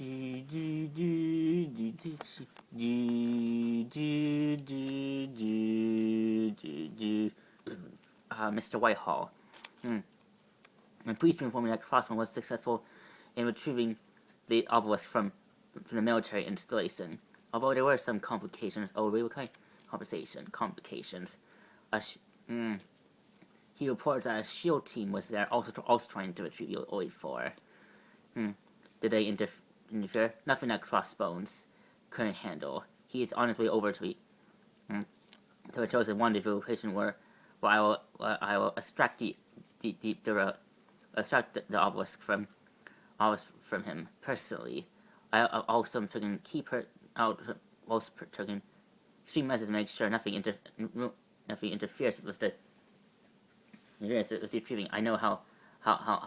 Mr. Whitehall. I'm pleased to inform you that Crossman was successful in retrieving the obelisk from the military installation. Although there were some complications. Oh, really? What kind of complications? He reported that a Sheild team was there, also trying to retrieve the OE4. Did they interfere? Nothing that Crossbones couldn't handle. He is on his way over to a chosen rendezvous location where I will extract the obelisk from him personally. I also taking keep her out. Also taking extreme measures to make sure nothing interferes with the retrieving. I know how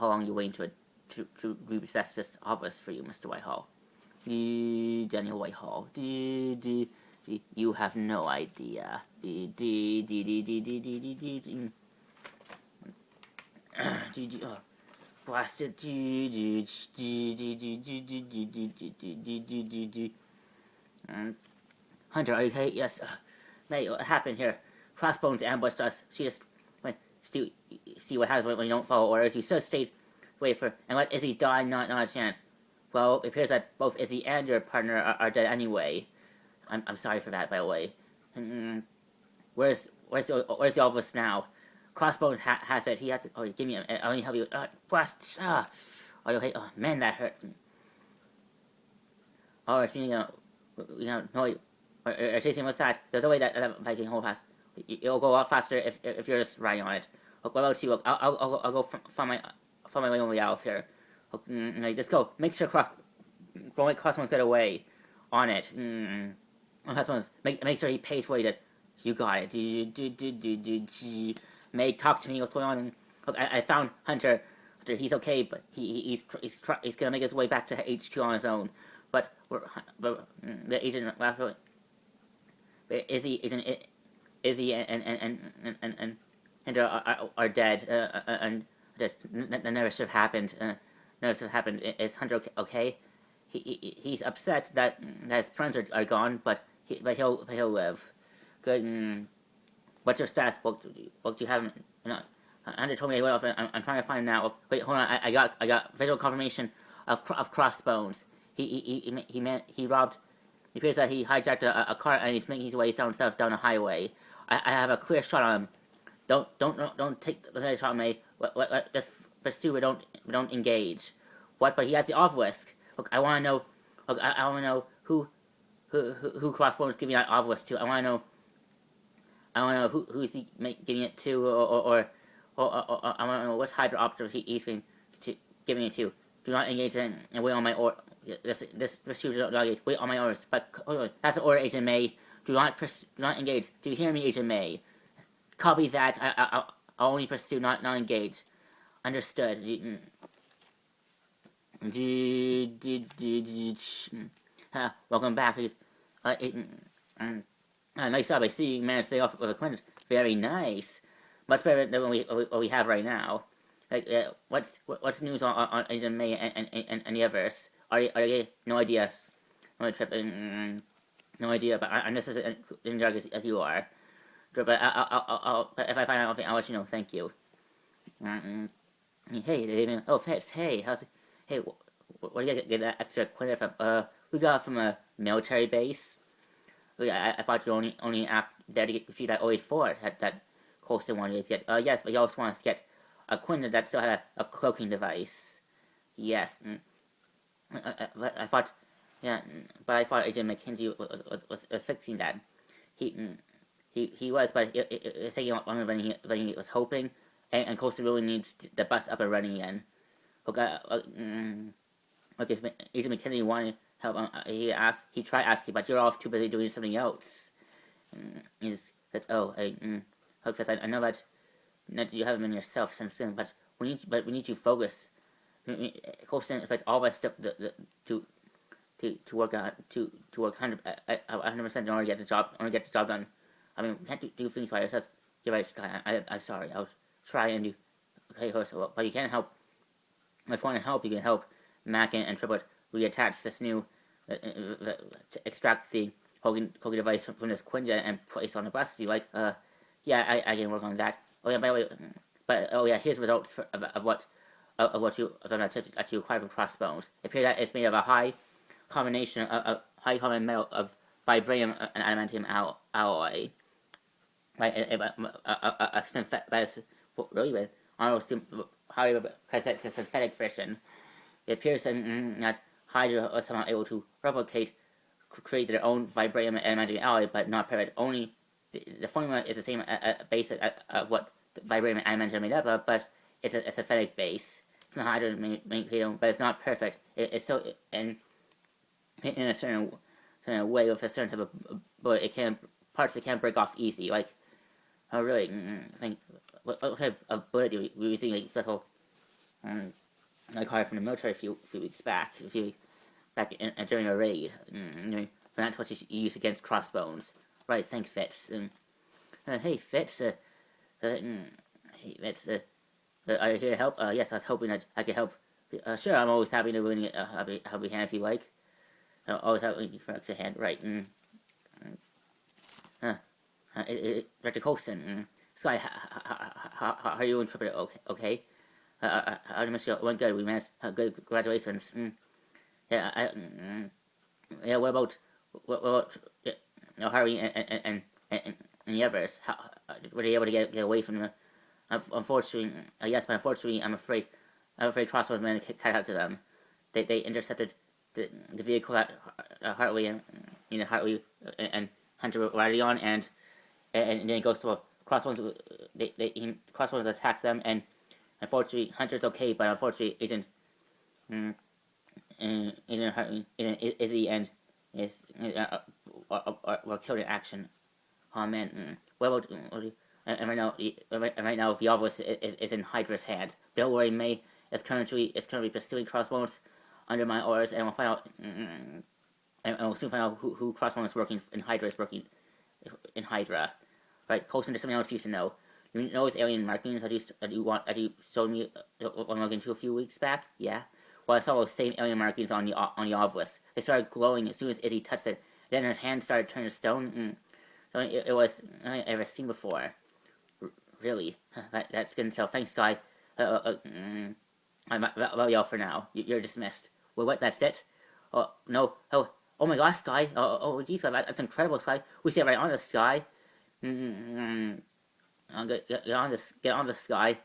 long you're waiting to repossess this obelisk for you, Mr. Whitehall. Daniel Whitehall. You have no idea. Blasted. Hunter, are you okay? Yes. Mate, what happened here? Crossbones ambushed us. She just went. See what happens when you don't follow orders. You should have stayed wait for and let Izzy die. Not a chance. Well, it appears that both Izzy and your partner are dead anyway. I'm sorry for that, by the way. Where's the obelisk now? Crossbones has it. He has it. Oh, give me. I'll only help you. Blast. Are you okay? Oh man, that hurt. Oh, if no, or chasing with that. There's no way that Viking hold fast. It'll go a lot faster if you're just riding on it. What about you? I'll go find my way out of here. Let's go. Make sure Crossbones get away on it. Crossbones, make sure he pays for it. You got it. May talk to me. What's going on? Look, I found Hunter. He's okay, but he's gonna make his way back to HQ on his own. But the agent, Izzy and Hunter are dead. And that never should have happened. Is Hunter okay? He's upset that his friends are gone, but he'll live. Good. What's your status? What do you have? Hunter told me he went off. I'm trying to find him now. Wait, hold on. I got visual confirmation of Crossbones. He robbed. It appears that he hijacked a car and he's making his way down south down a highway. I have a clear shot on him. Don't take the shot on me. Just pursue. We don't engage. What? But he has the obelisk. Look, I want to know. Look, I want to know who Crossbones giving that obelisk to. I want to know who's he giving it to, or I want to know what Hydra operative he's giving it to. Do not engage and wait on my order. This pursuit do not engage. Wait on my orders. But that's an order, Agent May. Do not engage. Do you hear me, Agent May? Copy that. I'll only pursue, not engage. Understood. Welcome back. Nice job. I see you managed to stay off with a Quinn. Very nice. Much better than what we have right now. What's news on Agent May and the others? Are you no idea? No trip. No idea. But I'm just as in dark as you are. But but if I find out anything, I'll let you know. Thank you. Hey, David. Oh, Fitz. Hey, how's it? Hey, what do you get that extra Quinn from? We got it from a military base. I thought you were only there to get that OE4 that Colston wanted to get. Yes, but he also wants to get a Quinn that still had a cloaking device. Yes. But I thought Agent McKenzie was fixing that. He was, but it's taking longer than he was hoping, and Colston really needs the bus up and running again. Look, if Agent McKenzie wanted help, he tried asking, but you're all too busy doing something else. He said, I know that you haven't been yourself since then, but we need to focus. Colston expects all of us to work 100% in order to get the job done. I mean, we can't do things by ourselves. You're right, Sky. I'm sorry. I'll try and do. Okay, but you can't help. If you want to help, you can help Mac and Triplet reattach this new to extract the Hogan device from this Quinjet and place on the bus. If you like, yeah, I can work on that. Oh yeah, by the way, but oh yeah, here's results of what you acquire from Crossbones. It appears that it's made of a high combination of high common metal of vibranium and adamantium alloy. Right, but really weird. I don't know, because it's a synthetic version. It appears that Hydra was somehow able to create their own vibranium and adamantium alloy, but not perfect. Only the formula is the same base of what the vibranium and adamantium are made up of, but it's a synthetic base. It's not Hydra made, but it's not perfect. It's so in a certain way with a certain type of bullet, it can parts that can't break off easy. Like, oh really? I think what type of bullet do we were seeing like special like hard from the military a few weeks back, during a raid. That's what you use against Crossbones. Right? Thanks, Fitz. Hey, Fitz. Hey, Fitz. Are you here to help? Yes, I was hoping that I could help. Sure, I'm always happy to win a helping hand if you like. Always happy for extra hand. Right. Dr. Colson. Sky, how are you interpreting? Okay. I missed you. One good. We managed. Good. Congratulations. Yeah. Yeah. What about Harvey and the others? How were they able to get away from the? Unfortunately, yes, but unfortunately, I'm afraid Crossbones managed to catch up to them. They intercepted the vehicle that Hartley and Hunter were riding on, and then it goes to a Crossbones. Crossbones attack them, and unfortunately, Hunter's okay, but unfortunately, Agent Hartley, Izzy, and were killed in action. Oh man, what about? And right now, Viavos is in Hydra's hands. Don't worry, May is currently pursuing Crossbones under my orders, and we'll find out. And we'll soon find out who Crossbones is working in Hydra is working in Hydra. Right, Colson, there's something else you should know. You know those alien markings that you showed me when looking into a few weeks back? Yeah. Well, I saw those same alien markings on the obelisk. They started glowing as soon as Izzy touched it. Then her hand started turning to stone. So it was nothing I've ever seen before. Really? That's good to tell. Thanks, Sky. I'm y'all for now. You're dismissed. Well, what? That's it? Oh, no. Oh my gosh, Sky. Oh, geez, Sky. That's incredible, Sky. We sit right on the Sky. Get on the Sky.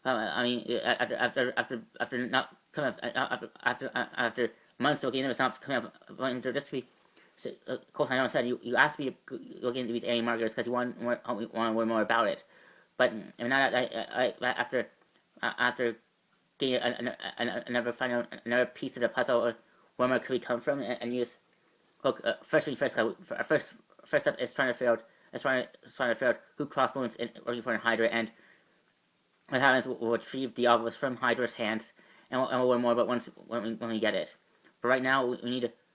I mean, after not coming up, after months looking into it's not coming up into this week. So, of course, I know I said you asked me to look into these alien markers because you want to learn more about it. But now that after getting another piece of the puzzle, where more could we come from, and use look first step is trying to figure out who Crossbones is working for in Hydra, and what happens we'll retrieve the obelisk from Hydra's hands, and we'll learn more about when we get it. But right now we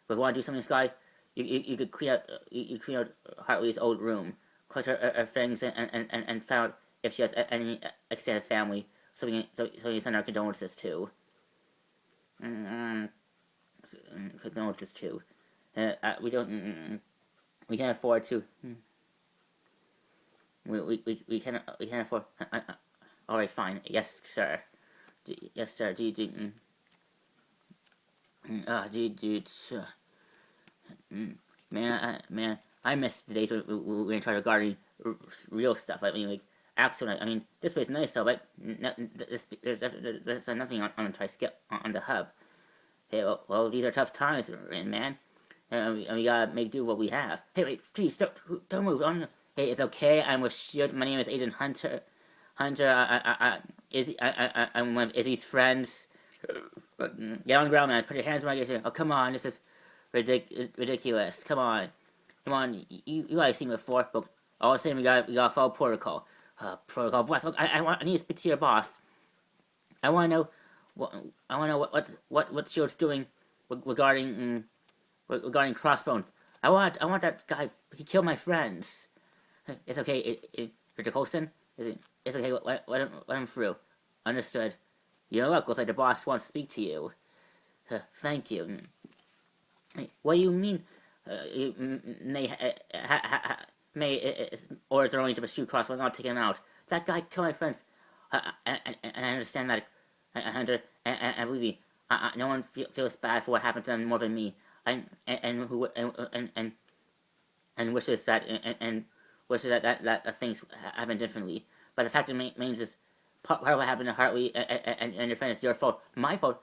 want to do something, Sky. You could clean out Hartley's old room, collect her things, and find out if she has any extended family, so we can send our condolences to. Condolences to. We can't afford to. We can't afford. All right, fine. Yes, sir. Yes, sir. Man, I miss the days when we were in charge of guarding real stuff. I mean, like Axel. I mean, this place is nice, though, but there's nothing on try skip on the hub. Hey, well, these are tough times, man. And we gotta make do what we have. Hey, wait, please don't move on. Hey, it's okay. I'm with Sheild. My name is Agent Hunter. I'm one of Izzy's friends. Get on the ground, man. Put your hands around your head. Oh, come on. This is ridiculous. Come on. You guys seen me before, but all the same, we gotta follow protocol. Protocol, boss. Look, I need to speak to your boss. I want to know what Shield's doing regarding Crossbones. I want that guy. He killed my friends. It's okay, Mr. Colson. It's okay. Let him through. Understood. You know what? Looks like the boss wants to speak to you. Thank you. What do you mean? May orders are only to shoot cross, will not take him out. That guy killed my friends, and I understand that, and believe me, no one feels bad for what happened to them more than me. And wishes that and wishes that things happened differently. But the fact remains is part of what happened to Hartley and your friend is your fault. My fault.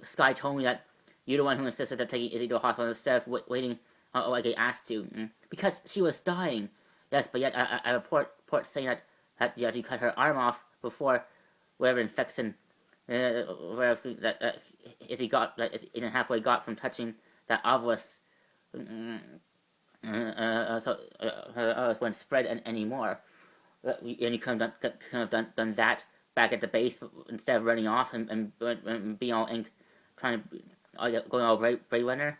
Sky told me that you're the one who insisted on taking Izzy to a hospital instead of waiting like I asked to, because she was dying. Yes, but yet a report saying that you cut her arm off before whatever infection that Izzy got, that Izzy halfway got from touching that obelisk. Wouldn't spread anymore. And you could have done that back at the base instead of running off and being all trying to going all brave runner.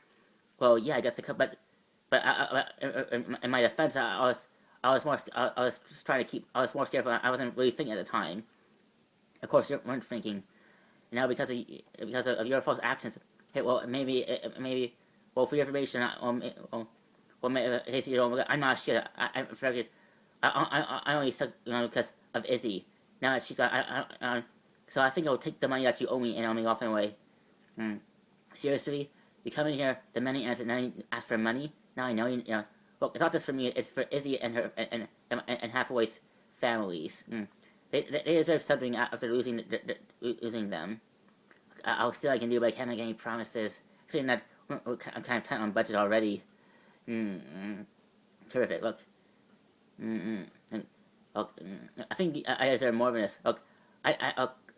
Well, yeah, I guess it could, but in my defense, I was just trying to keep. I was more scared. I wasn't really thinking at the time. Of course, you weren't thinking. Now because of your false actions. Hey, well, maybe. Well, for your information, I'm not shit. I figured. I only suck, because of Izzy. Now that she's so I think I'll take the money that you owe me and I'll make off anyway. Seriously, you come in here demanding answer, now you ask for money. Now I know you know. Well, it's not just for me. It's for Izzy and her and Hathaway's families. They deserve something after losing them. I'll see what I can do, but I can't make any promises. Considering that I'm kind of tight on budget already. Terrific. Look. Look. I think I deserve more than this. Look.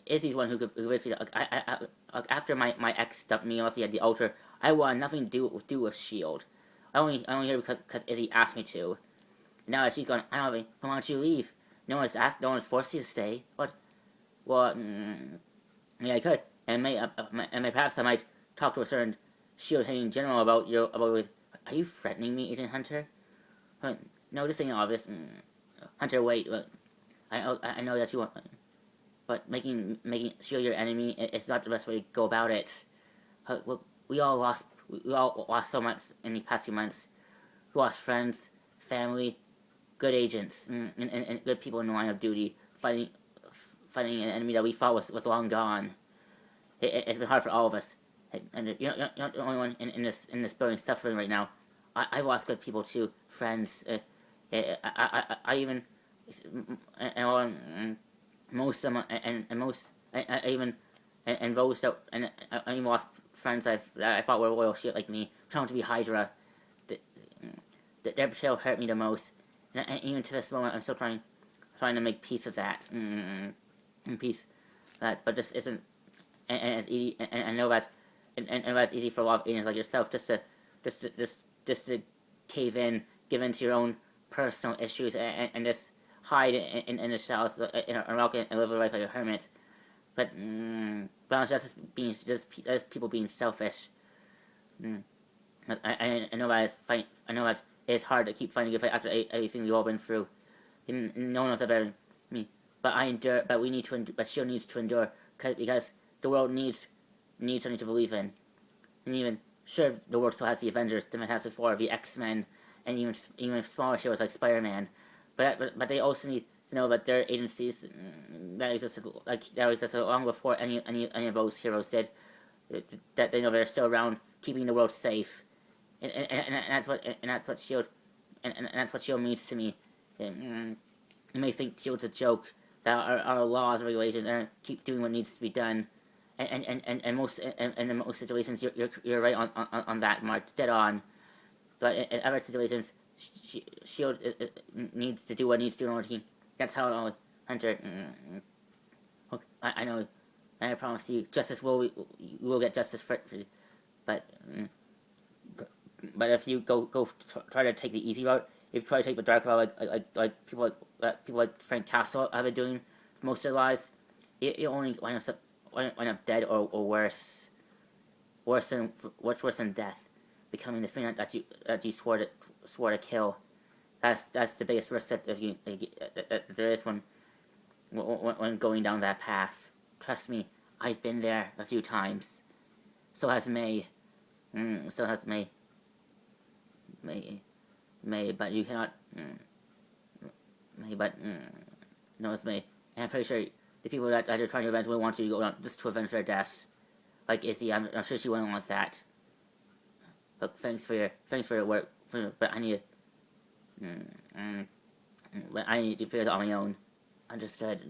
Izzy's one who convinced me. After my ex dumped me off the altar, I want nothing to do with Sheild. I only here because Izzy asked me to. Now that she's gone, I don't. Why don't you leave? No one's asked. No one's forced you to stay. What? Well, yeah, I could, and perhaps I might talk to a certain Sheild-hating general about Are you threatening me, Agent Hunter? No, this ain't obvious. Hunter, wait. Look, I know that you want, but making Sheild your enemy, it's not the best way to go about it. Look, we all lost so much in these past few months. We lost friends, family, good agents, and good people in the line of duty, fighting an enemy that we thought was long gone. It's been hard for all of us, and you're not the only one in this building suffering right now. I lost good people too, friends. I even most of them I even those that I even lost friends that I thought were loyal shit like me, trying to be Hydra. Their betrayal hurt me the most, and even to this moment, I'm still trying to make peace with that. Peace, but this isn't, and it's easy. And I know that, and that's easy for a lot of agents like yourself, just to cave in, give in to your own personal issues, and just hide in the shadows in a rock and live a life like a hermit. But that's just people being selfish. I know that I know that it's hard to keep fighting a fight after everything we've all been through. No one knows that better than me. But I endure. But we need to. But Shield needs to endure because the world needs something to believe in. And even sure, the world still has the Avengers, the Fantastic Four, the X-Men, and even smaller heroes like Spider-Man. But they also need to know that their agencies that existed long before any of those heroes did. That they know they're still around, keeping the world safe. And that's what Shield and that's what Shield means to me. You may think Shield's a joke, that our laws and regulations keep doing what needs to be done, and in most situations you're right on that, Mark, dead on. But in other situations, Shield needs to do what needs to do in order to. That's how Hunter. Look, I know, and I promise you, justice will get justice for it. But if you go try to take the easy route, if you try to take the dark route, like people like Frank Castle have been doing for most of their lives, you only wind up dead or worse. Worse than death, becoming the thing that you swore to kill. That's the biggest risk that there is when going down that path. Trust me, I've been there a few times. So has May. Still has May, but you cannot. May, but no, it's May. And I'm pretty sure the people that are trying to avenge will want you to go on just to avenge their deaths. Like Izzy, I'm sure she wouldn't want that. Look, thanks for your work, but I need but I need to figure it out on my own. Understood.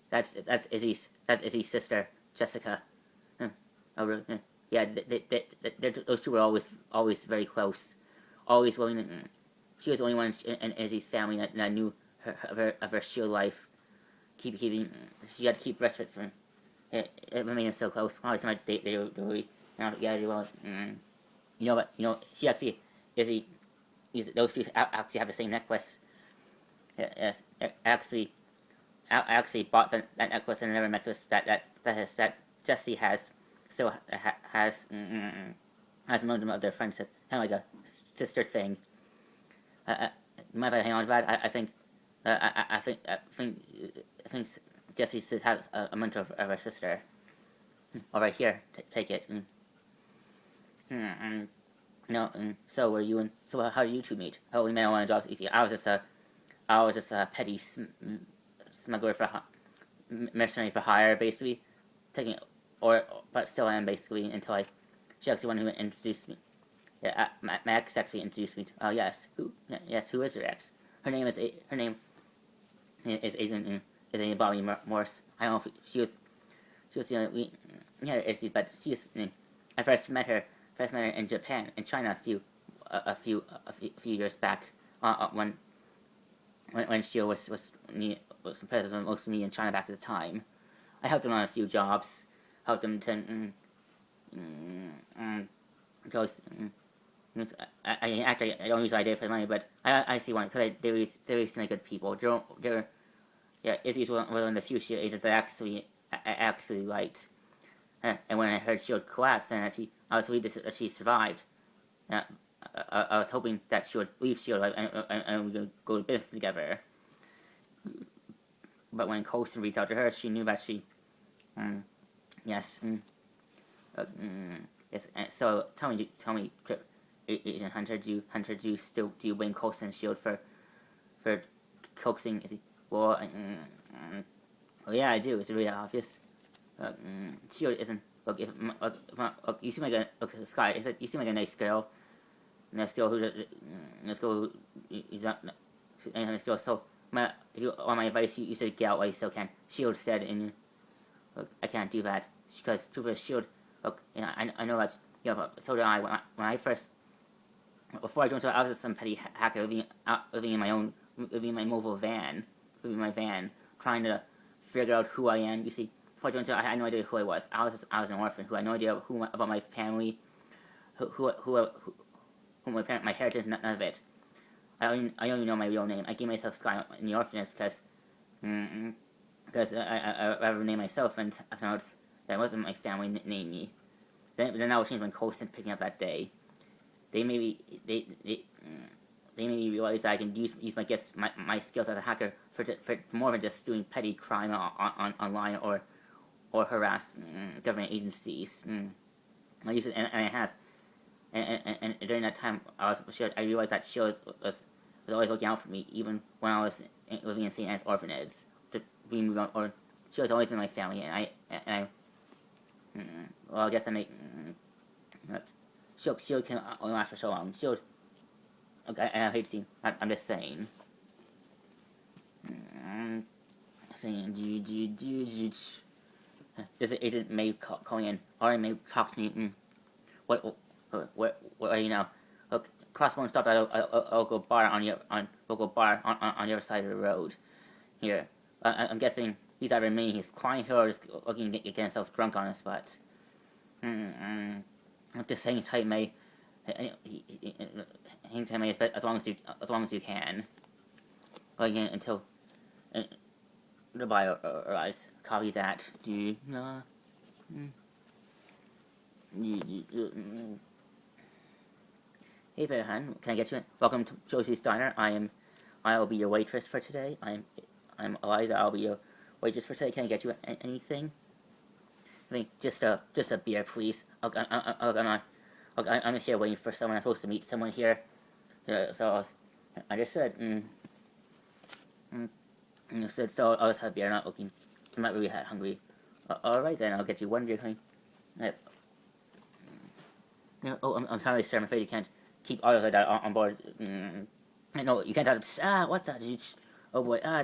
That's Izzy's sister, Jessica. Oh, really? Yeah, those two were always very close. Always willing. She was the only one in Izzy's family that knew of her Shield life. Keeping. She had to keep respite from. It made them so close. Always time they really. Yeah, they well. You know what? She actually Izzy. Those two actually have the same necklace. Yes, actually. I actually bought that necklace and another necklace that Jessie has. So has most of their friends, kind of like a sister thing. You mind if I hang on to that? I think Jessie has a mentor of her sister. All right, here, take it. No, so were you and so how did you two meet? Oh, we met on one of the jobs. Easy. I was just a petty smuggler mercenary for hire, basically, but still I am basically until she actually one who introduced me. Yeah, my ex actually introduced me. Oh yes, who? Yes, who is your ex? Her name is Agent Bobby Morse. I don't know if she was but she was. I first met her in Japan, in China a few years back. When she was president mostly in China back at the time. I helped them on a few jobs. Helped them to because I don't use idea for the money, but I see one because they really seem like good people. Izzy's one of the few Shield agents that I actually liked. And when I heard Shield collapse and I was relieved that she survived. I was hoping that she would leave Shield and we could go to business together. But when Coulson reached out to her, she knew that she, yes. Yes. So tell me, Agent Hunter, do you blame Coulson's Shield for coaxing? Well, yeah, I do. It's really obvious. Shield isn't. Look, you seem like Sky. You seem like a nice girl. Nice girl who is not nice girl. So if you want my advice, you should get out while you still can. Shield said, and look, I can't do that because True Shield. Look, I know that. Yeah, but so did I. When I first before I joined, I was just some petty hacker living in my mobile van, trying to figure out who I am. You see, before I joined, I had no idea who I was. I was an orphan who had no idea about my family, who my heritage, none of it. I only know my real name. I gave myself Sky in the orphanage because I rather name myself, and I found out that wasn't my family named me. Then I was changed when Coulson picking up that day. They maybe realize that I can use my skills as a hacker for more than just doing petty crime online or harass government agencies. I use it, and I have. And during that time, I realized that Shield was always looking out for me, even when I was living in St. Anne's orphanage. To be moved on, or Shield's always been my family, and I well, I guess I make. Shield can only last for so long. Shield. Okay, and I hate to see. I'm just saying. This is Agent May calling in. Alright, May, talk to me. What are you now? Look, Crossbone stopped at a local bar on the other side of the road. Here, I'm guessing he's either me, he's climbing here, or just looking to get himself drunk on the spot. Just hang tight, May. Hang tight, May, as long as you can. Going in until the bio arrives. Copy that. Do not. Hey there, hon. Can I get you in? Welcome to Josie's Diner. I will be your waitress for today. I'm Eliza. I'll be your Wait, just for a second, can I get you anything? I mean, just a beer, please. I'm here waiting for someone. I'm supposed to meet someone here. So I just said, said so. I'll just have beer. Not looking. I'm not really that hungry. All right then, I'll get you one beer, honey. Right. I'm sorry, sir. I'm afraid you can't keep others like that on board. No, you can't have. What the? Oh boy. I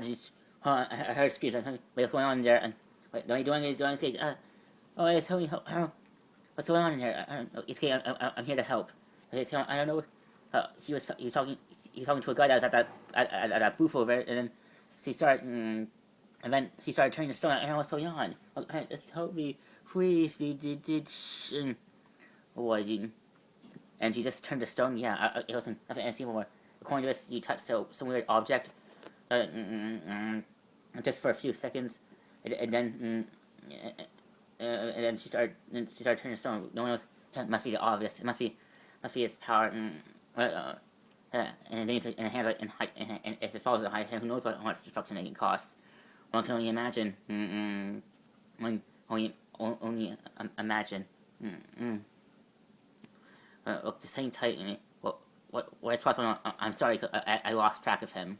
heard screams. What's going on there? And wait, what are you doing? Oh, yes, tell me what's going on in here? I don't know. It's okay. I'm here to help. Okay, I don't know. He was talking to a guy that was at that booth over, and then she started and then she started turning the stone. I don't know what's going on. Just help me, please. And she just turned the stone. Yeah, it wasn't nothing anymore. According to this, you touched some weird object, just for a few seconds, and then she started turning the stone. No one knows. It must be the obvious. It must be its power. And then and if it falls at high, who knows what much destruction it can cost? One can only imagine. Only imagine. Look, just hang tight. What's going on? I'm sorry, I lost track of him.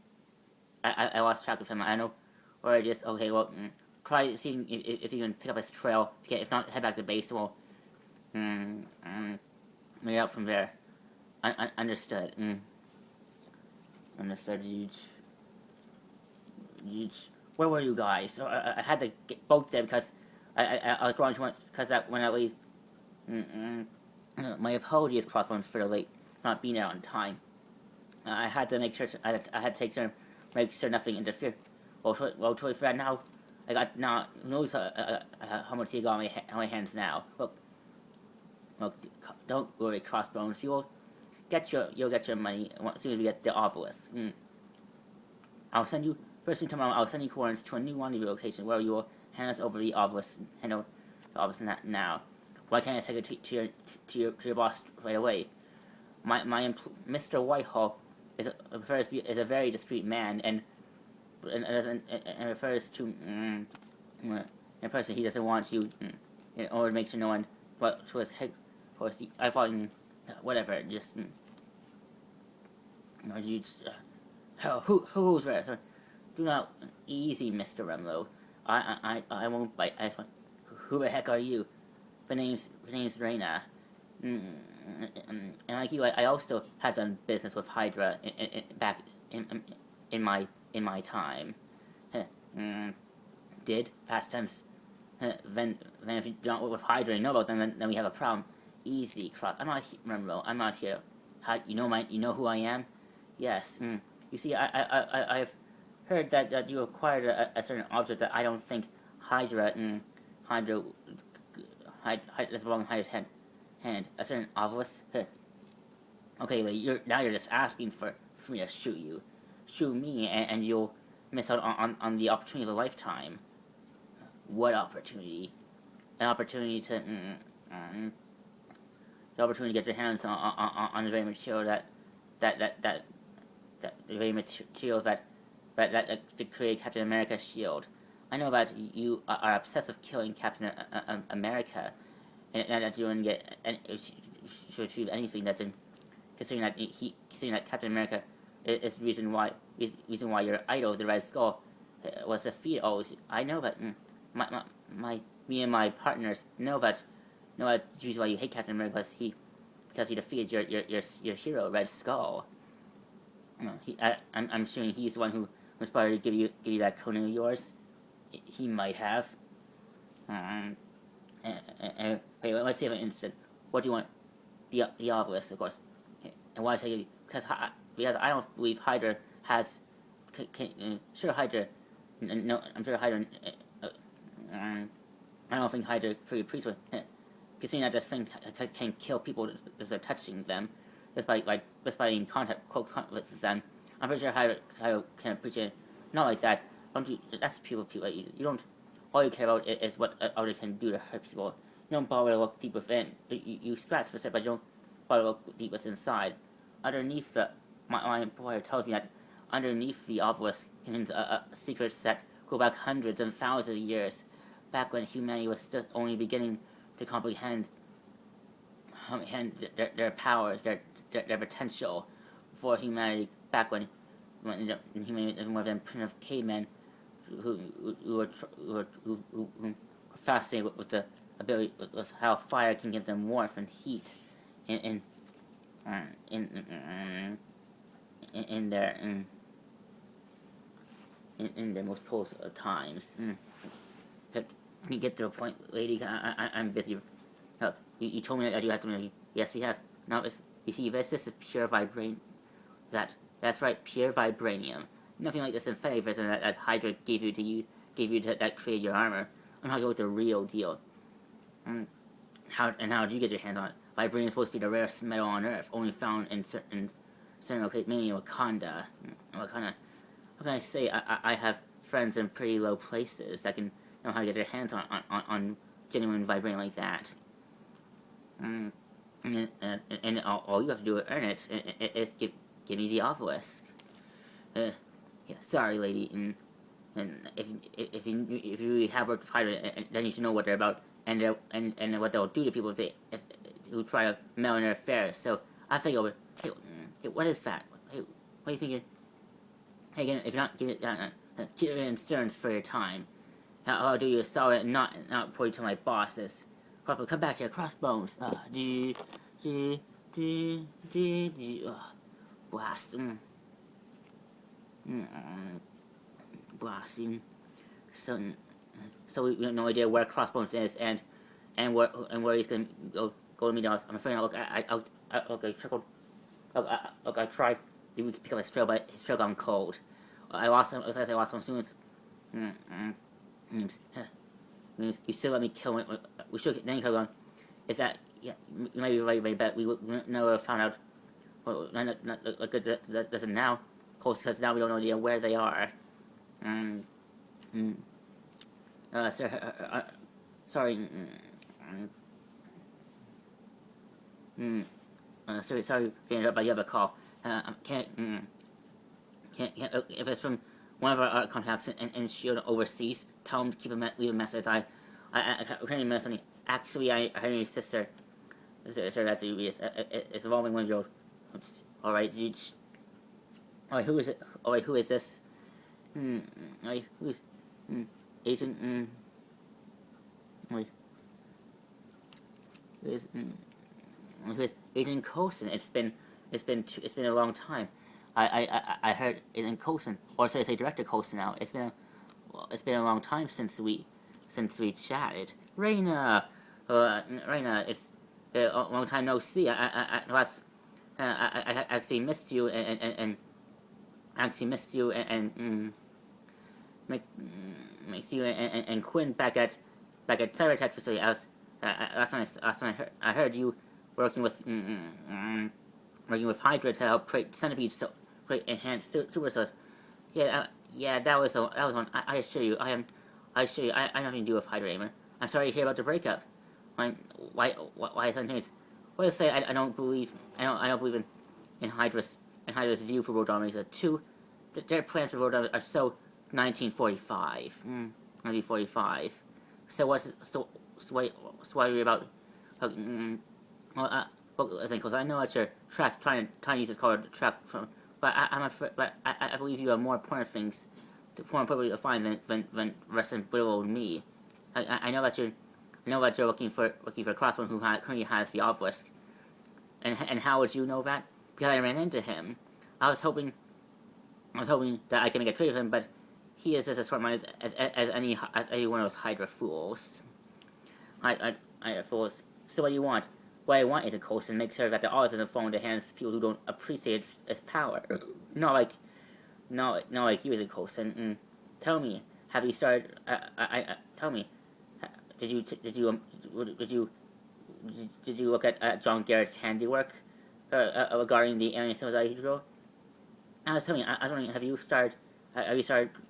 I lost track of him. I know, or I just okay. Well, try seeing if you can pick up his trail. If not, head back to base. We'll maybe out from there. Understood. Understood. Where were you guys? So I had to get both there because I was drawing too much because that when I leave. My apologies, Crossbones, for the late not being there on time. I had to make sure I had to take turn, make sure nothing interfered. Well, for that now, I got now. Who knows how much he got on my hands now? Look, don't worry, Crossbones. You'll get your money as soon as we get the obelisk. I'll send you first thing tomorrow. I'll send you coordinates to a new rendezvous location where you will hand us over the obelisk. Handle the obelisk now. Why can't I take it to your boss right away? Mr. Whitehall is a very discreet man and refers to a person he doesn't want you in order to make sure no one but to his head. I thought whatever just who's there? Do not easy, Mr. Remlo. I won't bite. I just want. Who the heck are you? My name's Reina. And like you, I also have done business with Hydra back in my time. Did past tense. Then if you don't work with Hydra and know about them, then we have a problem. Easy, Cross. I'm not here. How you know who I am? Yes. You see, I've heard that you acquired a certain object that I don't think Hydra that's belonging in Hydra's hand. A certain obelisk. Okay, you're just asking for me to shoot you. Shoot me, and you'll miss out on the opportunity of a lifetime. What opportunity? An opportunity to the opportunity to get your hands on the very material that the very material that created Captain America's shield. I know that you are obsessed with killing Captain America, and that you wouldn't get to achieve anything that considering that Captain America is the reason why your idol, the Red Skull, was defeated. I know that me and my partners know that the reason why you hate Captain America was because he defeated your hero, Red Skull. I'm assuming he's the one who inspired to give you that cone of yours. He might have. Wait, let's see if I'm interested. What do you want? The obelisk, of course. Okay. And why I say because I don't believe Hydra has. Sure, Hydra. No, I'm sure Hydra. I don't think Hydra pretty pleased with. Considering that this thing can kill people as they're touching them, just by in close contact with them. I'm pretty sure Hydra can appreciate it. Not like that. Don't you? That's people. You don't. All you care about is what others can do to hurt people. You don't bother to look deep within. You scratch for a second, but you don't bother to look deep what's inside. Underneath my employer tells me that underneath the obelisk contains a secret set go back hundreds and thousands of years, back when humanity was still only beginning to comprehend their powers, their potential for humanity. Back when humanity was more than primitive cavemen who were fascinated with the ability with how fire can give them warmth and heat in in their in their most cold times. Can you get to a point, lady? I'm busy. You told me that you had something. Yes, you have. Now, you see, this is pure vibranium. That's right, pure vibranium. Nothing like the synthetic version that Hydra gave you that created your armor. I'm talking about the real deal. How did you get your hands on it? Vibranium is supposed to be the rarest metal on Earth, only found in certain locations, mainly in Wakanda. Wakanda. How can I say? I have friends in pretty low places that can know how to get their hands on genuine vibranium like that. And all you have to do to earn it is give me the obelisk. Yeah, sorry, lady. And if you really have worked with Hydra, then you should know what they're about and what they'll do to people who try to meddle in their affairs. So I think over. Hey, what is that? Hey, what do you think? Hey, again, if you're not giving it insurance for your time, I'll do you a solid and not report you to my bosses. Probably come back here, crossbones. Blast. Blasting. So we have no idea where crossbones is and where he's gonna go to meet us. I'm afraid. I tried to pick up his trail, but his trail gone cold. I lost him. I lost him soon. Means you still let me kill him. We should then could on. Is that you might be right, but we never found out. Well, not good that doesn't now, of course, because now we don't know where they are. Sir, sorry. Sorry to interrupt, but you have a call. Can't if it's from one of our contacts in Sheild overseas, tell him to leave a message. I can't miss any. Actually, I heard your sister. Sir, that's it's involving 1-year-old. All right, alright, who is it? Alright, who is this? Alright, who's Agent? Wait, who is Agent Coulson? It's been a long time. I heard Agent Coulson, or should I say Director Coulson now? It's been a long time since we chatted. Raina, it's a long time no see. I actually missed you and makes you and Quinn back at Cybertech facility. Last time I heard you working with Hydra to help create centipedes, so create enhanced super cells. Yeah, that was one. I assure you, I have nothing to do with Hydra anymore. I'm sorry to hear about the breakup. Why something? Well, say I don't believe in Hydra's view for world domination. Two, their plans for world domination are so 1945. 1945. So why are you about? I think because I know that you're trying to use this card track from, but I'm afraid, but I believe you have more important things, more important to find than wrestling Brittle and me. I know that you're looking for a crossbone who currently has the obelisk. And how would you know that? Because I ran into him. I was hoping that I could make a trade with him, but he is as short-minded as any one of those Hydra fools. Hydra fools. So what do you want? What I want is a Coulson. Make sure that the odds doesn't fall into hands of people who don't appreciate its power. Not like you as a Coulson. Tell me, have you started? Tell me, did you look at John Garrett's handiwork regarding the alien civilization drill? I was wondering, have you started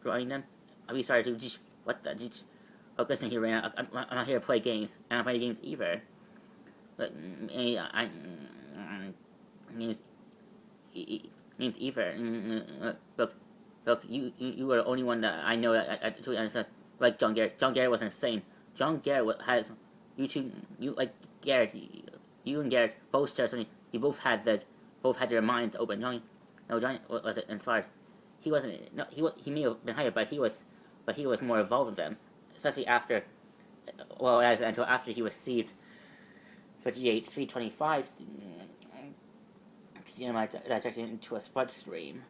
drawing them? Have you started to what the? Oh, listen here, Raina. I'm not here to play games. I'm not playing games either. But name's Eva. Look, Look, you were the only one that I know that truly understands. Like John Garrett. John Garrett was insane. John Garrett has you like Garrett. You and Garrett both shared something. You both had their minds open. Johnny was inspired. He wasn't. No, he may have been hired, but he was more involved with them, especially after. Well, until after he received for G8 325 serum digestion into a bloodstream.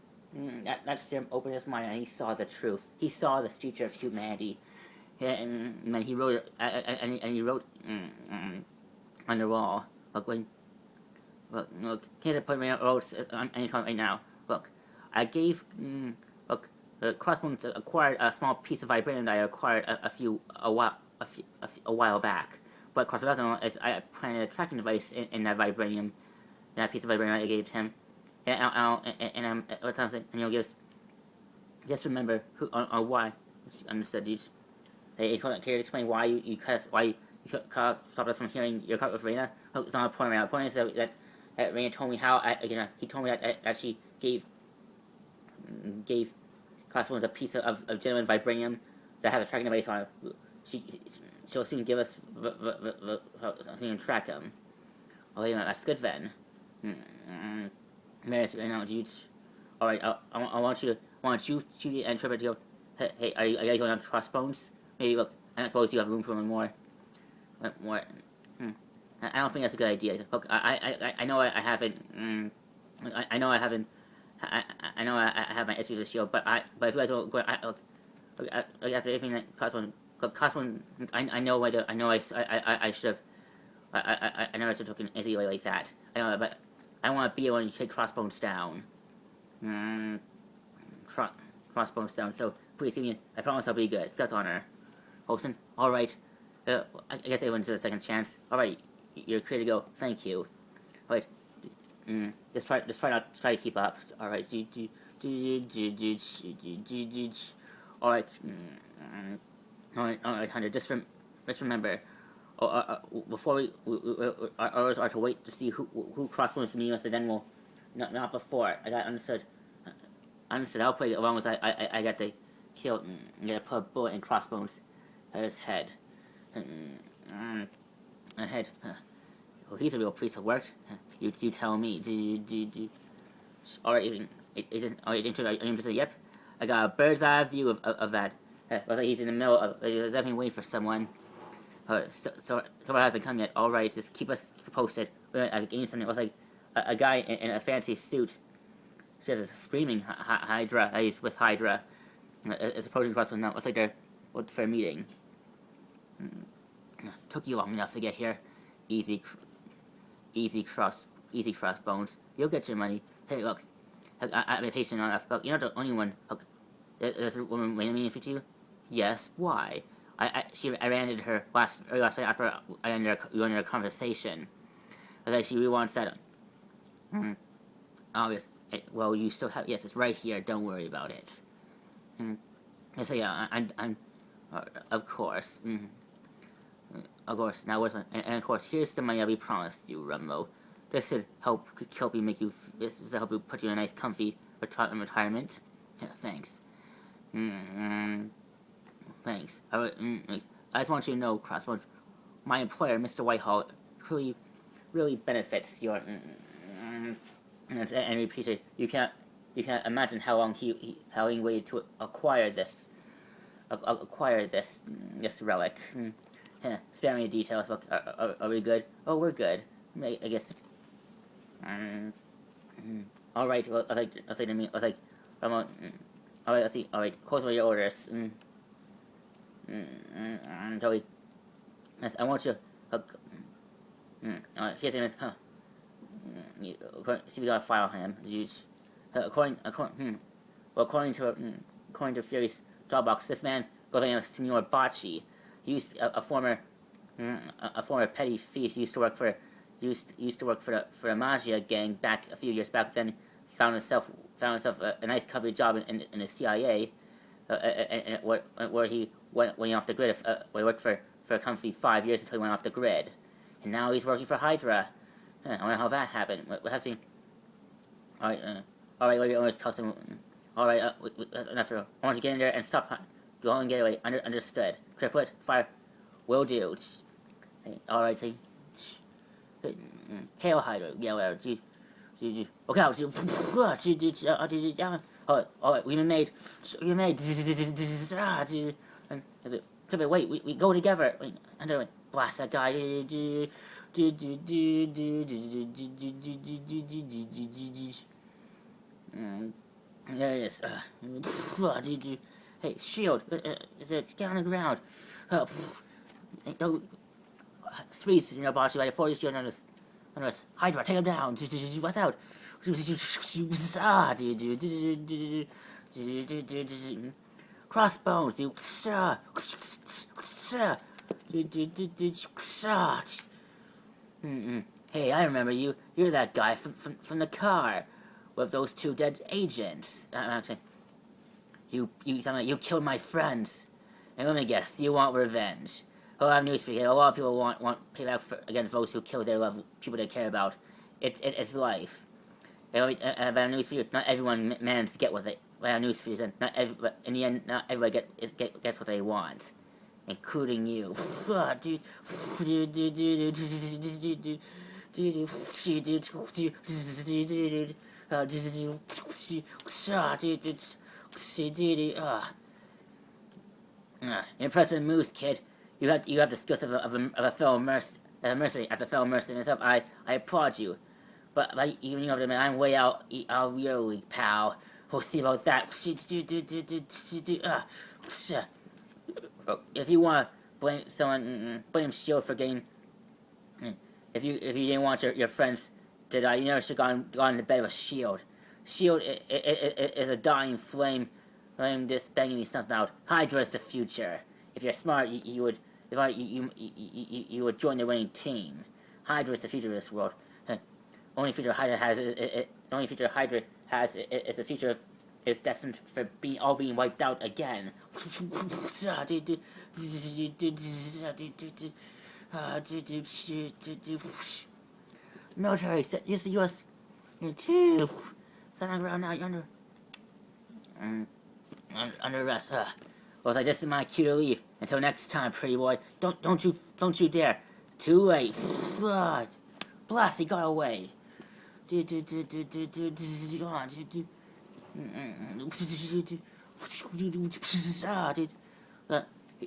That serum opened his mind and he saw the truth. He saw the future of humanity. And he wrote and he wrote on the wall. Look, can't put me on roads anytime right now. Look, I gave Crossbones acquired a small piece of vibranium that I acquired a while back. But Crossbones doesn't know is I planted a tracking device in that vibranium, that piece of vibranium I gave him. And what's I'm saying, and just remember who or why. Understood, dudes. Hey, can you explain why you stopped us from hearing your cut with Reina? Oh, it's not a point right now. The point is that Reina told me how he told me that she gave Crossbones a piece of genuine vibranium that has a tracking device on it. She'll soon give us something to track him. Oh, yeah, that's good then. Maris, right now, dudes. All right, I want you to interpret to go. Hey, are you guys going on Crossbones? Maybe look. I suppose you have room for one more. I don't think that's a good idea. Look, I know I haven't. I know I haven't. I know I have my issues with Sheild, but if you guys don't go, after everything that Crossbones, I know I should have. I never should have taken easy like that. I know, but I want to be able to take Crossbones down. Crossbones down. So please give me. I promise I'll be good. That's honor. Olsen, all right. I guess everyone's a second chance. All right, you're clear to go. Thank you. All right. Just try to keep up. All right. All right. All right, Hunter. Just remember. Before our orders are to wait to see who Crossbones meet with, and then we'll not before. I got understood. Understood. I'll play as long as I got to kill and get a put a bullet in Crossbones' his head. Head. Well, he's a real piece of work. You tell me. Alright, yep. I got a bird's eye view of that. Looks like he's in the middle of. He's definitely waiting for someone. So someone hasn't come yet. Alright, just keep us posted. I gained something. It was like a guy in a fancy suit. She has a screaming Hydra. He's with Hydra. It's approaching Crossbones now. Looks like they're for a meeting. Took you long enough to get here. Easy Crossbones. You'll get your money. Hey, look. I've been patient enough. Look, you're not the only one. Look, there's a woman waiting for you. Yes. Why? I ran into her last night after we ended a conversation. I was like, she really wants that. Obvious. Well, you still have. Yes, it's right here. Don't worry about it. So yeah, I'm. Of course. Of course. Now what's and of course, here's the money that we promised you, Rumbo. This should help you make you. This is to help you put you in a nice, comfy retirement. Yeah, thanks. Thanks. I just want you to know, Crossbones, my employer, Mr. Whitehall, really benefits your. And we appreciate you can't imagine how long he waited to acquire this relic. Spare me the details. Look, are we good? Oh, we're good. I guess. All right. Well, I was like, all right. Let's see. All right. Close all your orders. Joey. Yes, I want you. Here's the huh. See, we got a file on him. According to Fury's Dropbox, this man goes by the name of Signor Bocci. He used a former petty thief. Used to work for the Magia gang back a few years back. Then found himself a nice coveted job in the CIA, where he went off the grid. Where he worked for a comfy 5 years until he went off the grid, and now he's working for Hydra. I wonder how that happened. What have you? All right. What are your owners custom? All right, enough. I want you to get in there and stop. Go on and get away. Understood. Triplet, fire. Will do. All right, see. Hail Hydra. Yeah, whatever. Okay, all right. We made. Wait, we go together. Under blast that guy. There it is. Hey, Sheild, get on the ground. Don't freeze, boss. You got a 40 shield on us. Hydra, take him down. What's out? Crossbones, you. Hey, I remember you. You're that guy from the car with those 2 dead agents. You killed my friends. And let me guess, you want revenge. Oh, I have news for you. A lot of people want payback against those who killed their loved people they care about. It's life. I have news for you. Not everyone managed to get what they. I have news for you. In the end, not everyone gets what they want, including you. Impressive moves, kid. You have the skills of a fellow mercenary. As a fellow mercenary myself, I applaud you. But even though I'm way out of your league, pal. We'll see about that. If you want to blame Shield for getting. If you didn't want your friends to die, you never should have gone to bed with Shield. Shield is a dying flame. I'm just banging me something out. Hydra is the future. If you're smart, you would join the winning team. Hydra is the future of this world. Only future Hydra has is the future is destined for being wiped out again. Military, use the U.S. Stand on the ground now. You're under arrest. Well, this is my cue to leave. Until next time, pretty boy. Don't you dare. Too late. Blast, he got away. He's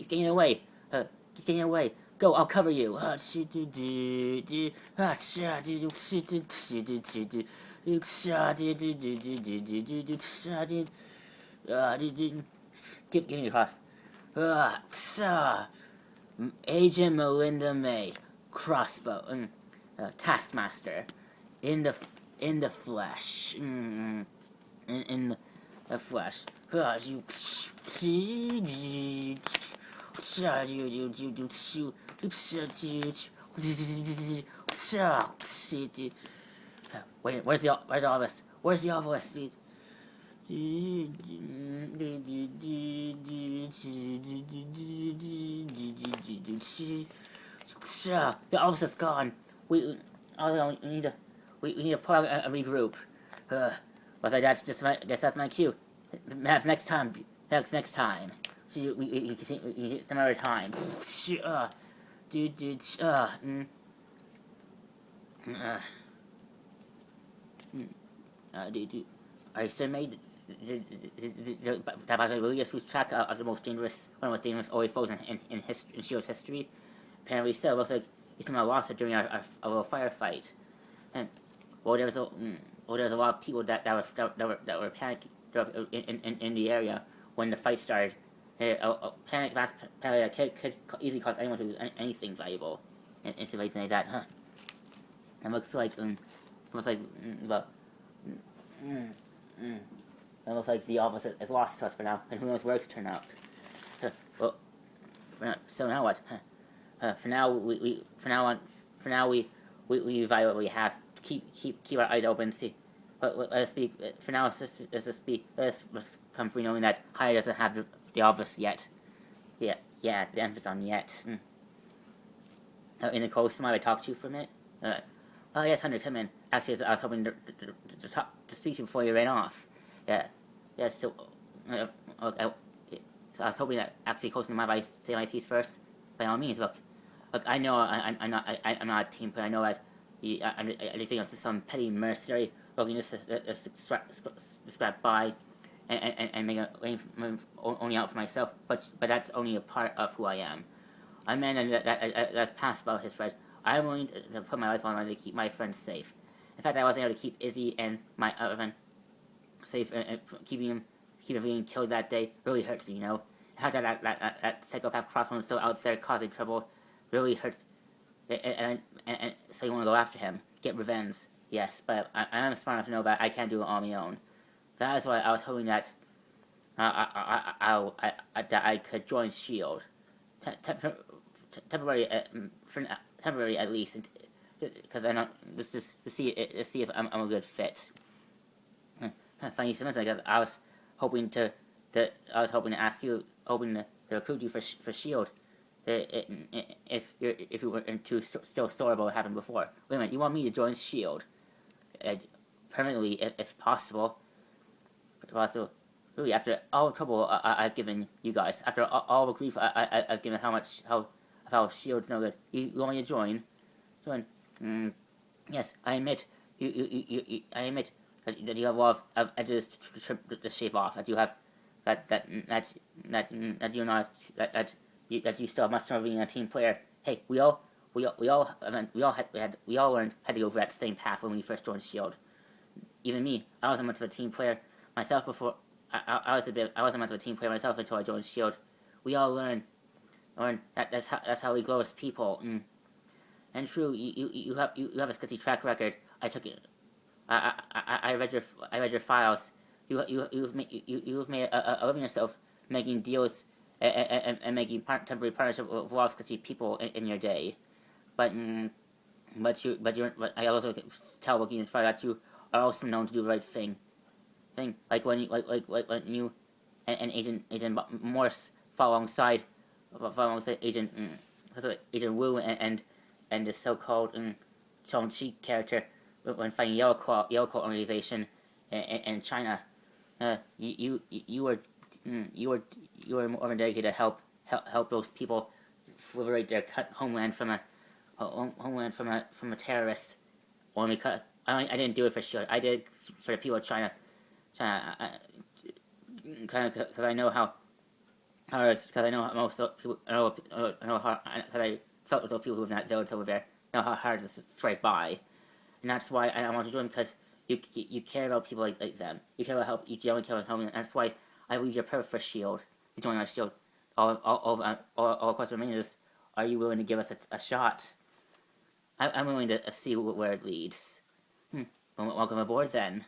getting away. He's getting away. Go, I'll cover you. Give me the cross. Agent Melinda May, crossbow, Taskmaster, in the flesh, in the flesh. Wait, where's the office? Where's the office? The office is gone. We need to pull and regroup. That's my cue. Perhaps next time. See, we can some other time. I still made that really just lose track of one of the most dangerous always foes in Shield's history. Apparently so. It looks like he somehow lost it during our little firefight. And there was a lot of people that were panicking in the area when the fight started. Panic that could easily cause anyone to lose anything valuable and like that, huh? And looks like it looks like the office is lost to us for now, and who knows where it could turn out. Well, so now what? For now we evaluate what we have. Keep our eyes open. See, but let's be for now. Let's come free knowing that High doesn't have the office yet. Yeah, the emphasis on yet. In the coast, might I talk to you for a minute? Yes, Hunter, come in. Actually, I was hoping to speak to you before you ran off. Yeah. Yeah, so, uh, look, so I was hoping that actually closing my by say my piece first. By all means, look, I know I'm not a team player. I know that I'm just thinking of some petty mercenary looking just to scrap by and make a lane only out for myself. But that's only a part of who I am. I'm a man that's past about his friends. I'm willing to put my life on the line to keep my friends safe. In fact, I wasn't able to keep Izzy and my other friend safe, and keeping him being killed that day really hurts me. How that psychopath Crossbone is still out there causing trouble really hurts. And so you want to go after him, get revenge. Yes, but I am smart enough to know that I can't do it on my own. That is why I was hoping that that I could join Shield, temporary, temporary at least, because I know this is to see if I'm a good fit. Funny semester, because I was hoping to ask you, hoping to recruit you for Shield. If you weren't too still sore about what happened before. Wait a minute, you want me to join Shield permanently if possible? But also, really, after all the trouble I've given you guys, after all the grief I've given, how Shield's no good, you want me to join? Yes, I admit I admit that you have a lot of edges to shave off. That you have that you're not that you still must not being a team player. Hey, we all learned had to go over that same path when we first joined Shield. Even me, I wasn't much of a team player myself before. I wasn't much of a team player myself until I joined Shield. We all learn that's how we grow as people. And true, you have a sketchy track record. I took it. I read your files. You've made a living yourself making deals and making temporary partnership with a lot of sketchy people in your day. But I also tell looking in front that you are also known to do the right thing. Like when you and Agent Morse fall alongside Agent Wu and the so-called Chong-Chi character when fighting Yellow Claw organization in China. You were more than dedicated to help those people liberate their homeland from a terrorist. Only because I didn't do it for sure. I did it for the people of China. Kind of because I know how hard. Because I know how most people. I know how. Because I felt with those people who live in that village over there. Know how hard this is right by, and that's why I want to join, because you care about people like them. You care about help. You generally care about helping, and that's why I believe you're perfect for Shield. You join our Shield. All across the remainders. Are you willing to give us a shot? I'm willing to see where it leads. Welcome aboard then.